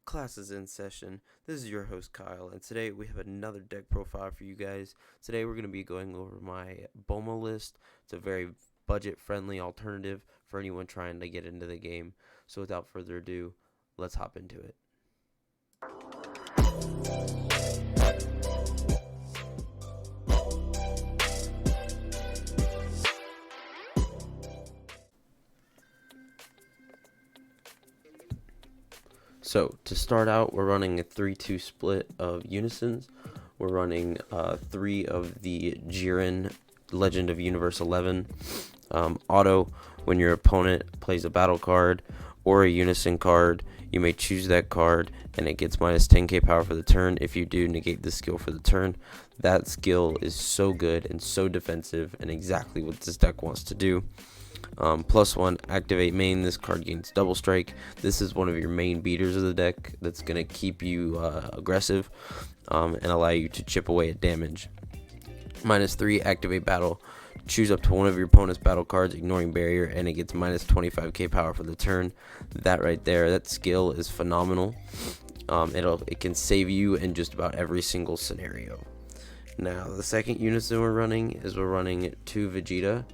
Class is in session. This is your host Kyle, and today we have another deck profile for you guys. Today we're going to be going over my Bulma list. It's a very budget-friendly alternative for anyone trying to get into the game. So without further ado, let's hop into it. So to start out, we're running a 3-2 split of Unisons. We're running 3 of the Jiren Legend of Universe 11 auto. When your opponent plays a battle card or a Unison card, you may choose that card and it gets minus 10k power for the turn. If you do, negate the skill for the turn. That skill is so good and so defensive and exactly what this deck wants to do. +1, activate main. This card gains double strike. This is one of your main beaters of the deck that's going to keep you aggressive and allow you to chip away at damage. -3, activate battle. Choose up to one of your opponent's battle cards, ignoring barrier, and it gets minus 25k power for the turn. That right there, that skill is phenomenal. It can save you in just about every single scenario. Now, the second unison we're running 2 Vegeta.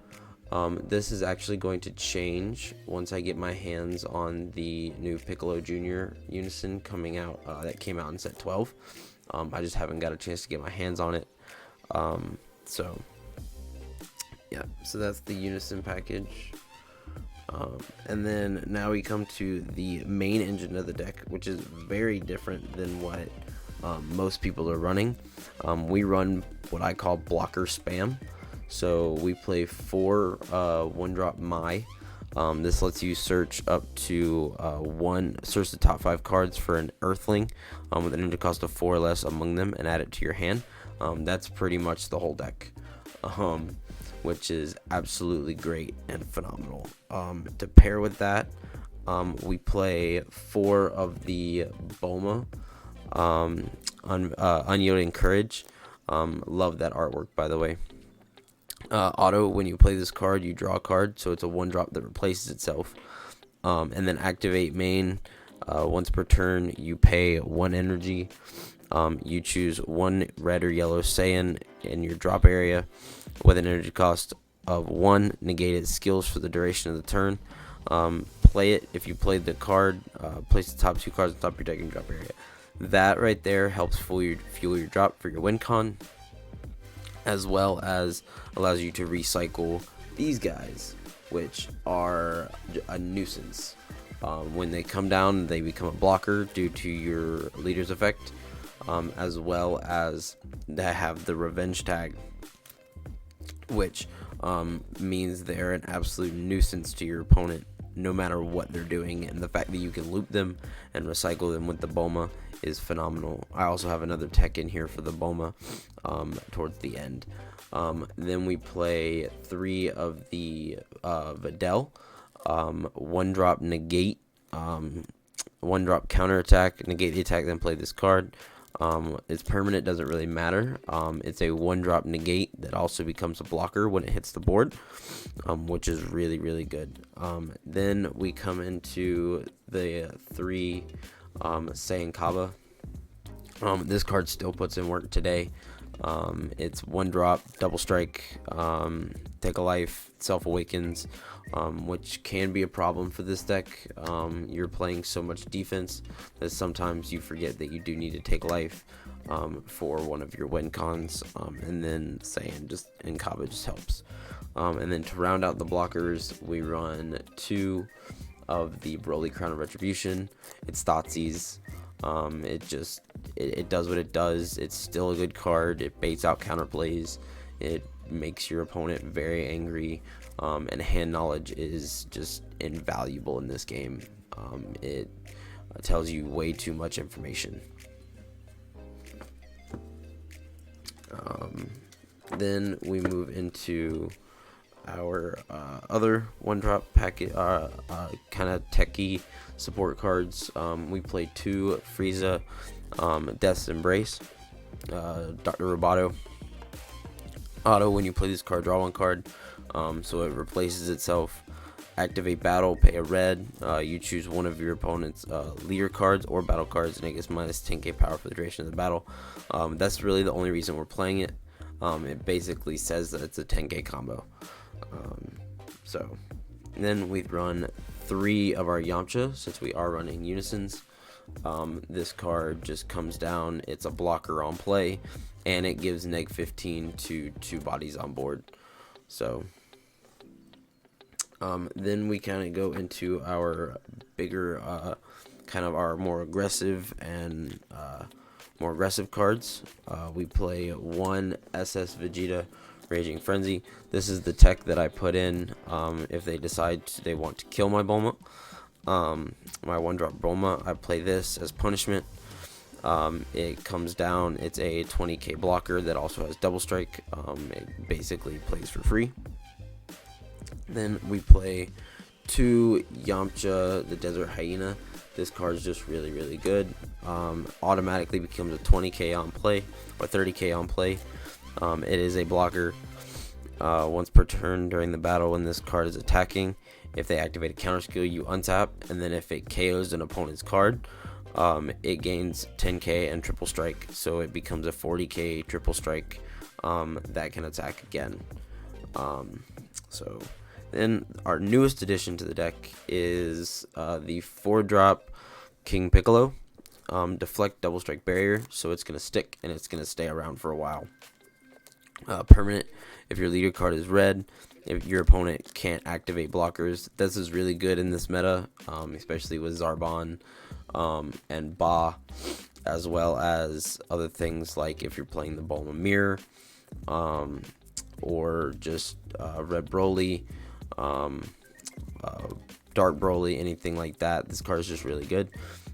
This is actually going to change once I get my hands on the new Piccolo Jr. Unison coming out. That came out in set 12. I just haven't got a chance to get my hands on it. So that's the Unison package. And then now we come to the main engine of the deck, which is very different than what most people are running. We run what I call blocker spam. So we play 4 1-drop Mai. This lets you search up to search the top 5 cards for an Earthling with an energy cost of 4 or less among them and add it to your hand. That's pretty much the whole deck, which is absolutely great and phenomenal. To pair with that, we play 4 of the Bulma Unyielding Courage. Love that artwork, by the way. Auto, when you play this card, you draw a card, so it's a 1-drop that replaces itself. And then activate main. Once per turn, you pay 1 energy. You choose 1 red or yellow Saiyan in your drop area with an energy cost of 1. Negate its skills for the duration of the turn. Play it. If you played the card, place the top 2 cards on top of your deck in your drop area. That right there helps fuel your drop for your win con, as well as allows you to recycle these guys, which are a nuisance. When they come down, they become a blocker due to your leader's effect, as well as they have the revenge tag, which means they're an absolute nuisance to your opponent no matter what they're doing, and the fact that you can loop them and recycle them with the Bulma is phenomenal. I also have another tech in here for the Bulma towards the end. Then we play 3 of the Videl. 1-drop negate, 1-drop counterattack, negate the attack, then play this card. It's permanent, doesn't really matter. It's a 1-drop negate that also becomes a blocker when it hits the board, which is really, really good. Then we come into the 3 Saiyan Kaba. This card still puts in work today. It's 1-drop, double strike, take a life, self awakens, which can be a problem for this deck. You're playing so much defense that sometimes you forget that you do need to take life for one of your win cons, and then Saiyan and Kaba just helps. And then to round out the blockers, we run 2 of the Broly Crown of Retribution. It's Thoughtseize. It does what it does. It's still a good card. It baits out counterplays. It makes your opponent very angry, and hand knowledge is just invaluable in this game. It tells you way too much information. Then we move into our other 1-drop packet, kind of techie support cards. We play 2 Frieza, Death's Embrace, Dr. Roboto. Auto, when you play this card, draw 1 card, so it replaces itself. activate battle, pay a red. You choose one of your opponent's leader cards or battle cards, and it gets minus 10k power for the duration of the battle. That's really the only reason we're playing it. It basically says that it's a 10k combo. So then we run 3 of our Yamcha, since we are running Unisons. This card just comes down, it's a blocker on play, and it gives neg 15 to 2 bodies on board. So then we kind of go into our bigger, kind of our more aggressive and more aggressive cards. We play 1 SS Vegeta Raging Frenzy. This is the tech that I put in if they decide they want to kill my Bulma. My 1-drop Bulma, I play this as punishment. It comes down, it's a 20k blocker that also has double strike. It basically plays for free. Then we play 2 Yamcha, the Desert Hyena. This card is just really good. Automatically becomes a 20k on play, or 30k on play. It is a blocker. Once per turn during the battle, when this card is attacking, if they activate a counter skill, you untap, and then if it KOs an opponent's card, it gains 10k and triple strike, so it becomes a 40k triple strike that can attack again. So then our newest addition to the deck is the 4-drop King Piccolo. Deflect double strike barrier, so it's gonna stick and it's gonna stay around for a while. Permanent, if your leader card is red, if your opponent can't activate blockers. This is really good in this meta, especially with Zarbon and Ba, as well as other things like if you're playing the Bulma Mirror, or just Red Broly, Dark Broly, anything like that. This card is just really good.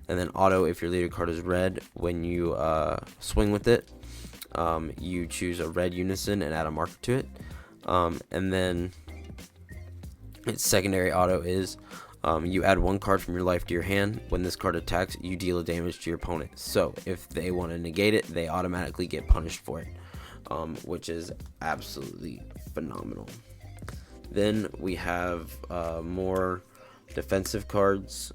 And then auto, if your leader card is red, when you swing with it, you choose a red unison and add a marker to it. And then its secondary auto is you add 1 card from your life to your hand. When this card attacks, you deal damage to your opponent. So if they want to negate it, they automatically get punished for it, which is absolutely phenomenal. Then we have more defensive cards.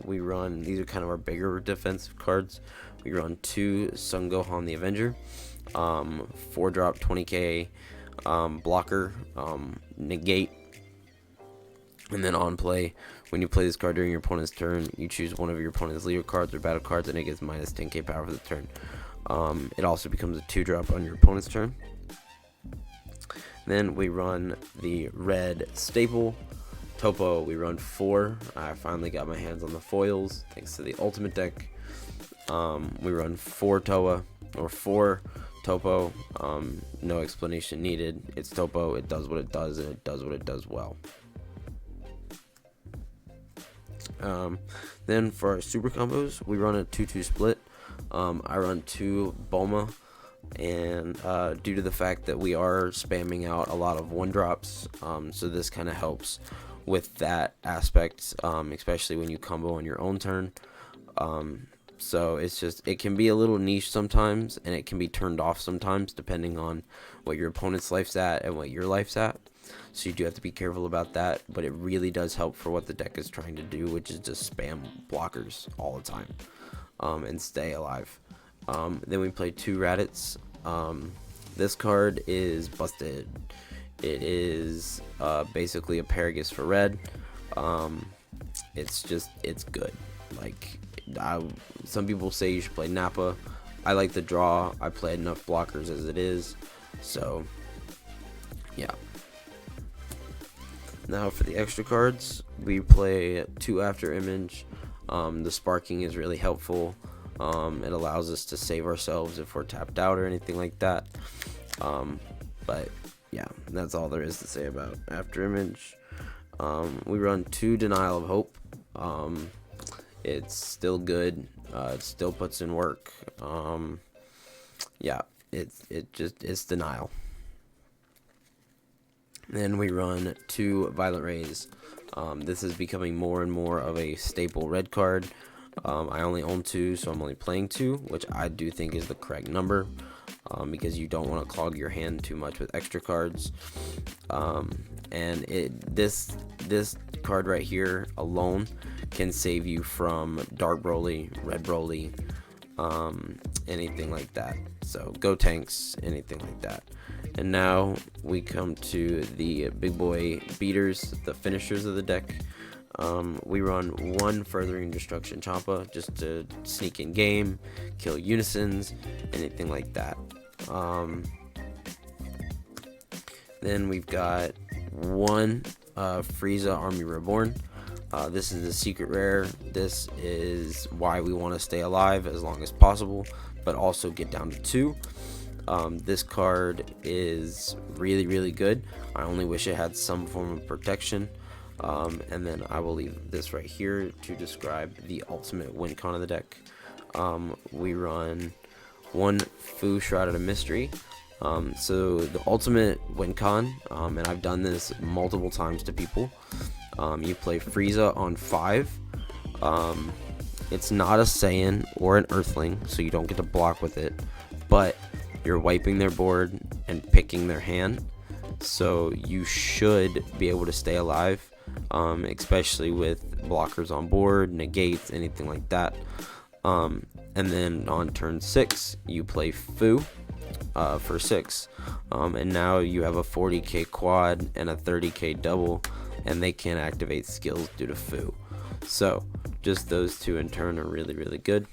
We run, these are kind of our bigger defensive cards. We run 2 Son Gohan the Avenger, 4-drop 20k blocker, negate, and then on play, when you play this card during your opponent's turn, you choose one of your opponent's leader cards or battle cards, and it gets minus 10k power for the turn. It also becomes a 2-drop on your opponent's turn. Then we run the red staple Topo. We run 4. I finally got my hands on the foils thanks to the ultimate deck. We run 4 Toa, or 4 Topo. No explanation needed. It's Topo. It does what it does, and it does what it does well. Then for our super combos, we run a 2-2 split. I run 2 Bulma, and due to the fact that we are spamming out a lot of 1-drops, so this kind of helps with that aspect, especially when you combo on your own turn. So it's just, it can be a little niche sometimes, and it can be turned off sometimes depending on what your opponent's life's at and what your life's at. So you do have to be careful about that, but it really does help for what the deck is trying to do, which is just spam blockers all the time, and stay alive. Then we play 2 Raditz. This card is busted. It is basically a Paragus for red. It's good. Like, some people say you should play Nappa. I like the draw. I play enough blockers as it is. So, yeah. Now for the extra cards, we play 2 After Image. The sparking is really helpful. It allows us to save ourselves if we're tapped out or anything like that. But yeah, that's all there is to say about After Image. We run 2 Denial of Hope. It's still good. It still puts in work. Yeah, it's denial. Then we run 2 Violent Rays. This is becoming more and more of a staple red card. I only own 2, so I'm only playing 2, which I do think is the correct number. because you don't want to clog your hand too much with extra cards. And this card right here alone can save you from dark Broly, red Broly, anything like that. So go tanks, anything like that. And now we come to the big boy beaters, the finishers of the deck. We run one Furthering Destruction Champa just to sneak in game, kill Unisons, anything like that. Then we've got one Frieza Army Reborn. This is a secret rare. This is why we want to stay alive as long as possible, but also get down to 2. This card is really good. I only wish it had some form of protection. And then I will leave this right here to describe the ultimate win con of the deck. We run one Fu Shrouded of Mystery. So the ultimate win con, and I've done this multiple times to people. You play Frieza on 5. It's not a Saiyan or an Earthling, so you don't get to block with it, but you're wiping their board and picking their hand, so you should be able to stay alive, especially with blockers on board, negates, anything like that. And then on turn 6, you play Fu for 6, and now you have a 40k quad and a 30k double, and they can't activate skills due to Fu. So just those two in turn are really good.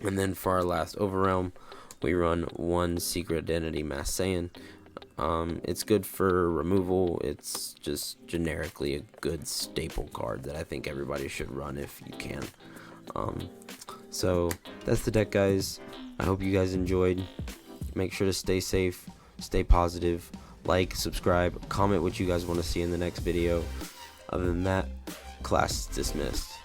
And then for our last Overrealm, we run one Secret Identity Mass Saiyan. It's good for removal. It's just generically a good staple card that I think everybody should run if you can. So that's the deck, guys. I hope you guys enjoyed. Make sure to stay safe, stay positive, like, subscribe, comment what you guys want to see in the next video. Other than that, class is dismissed.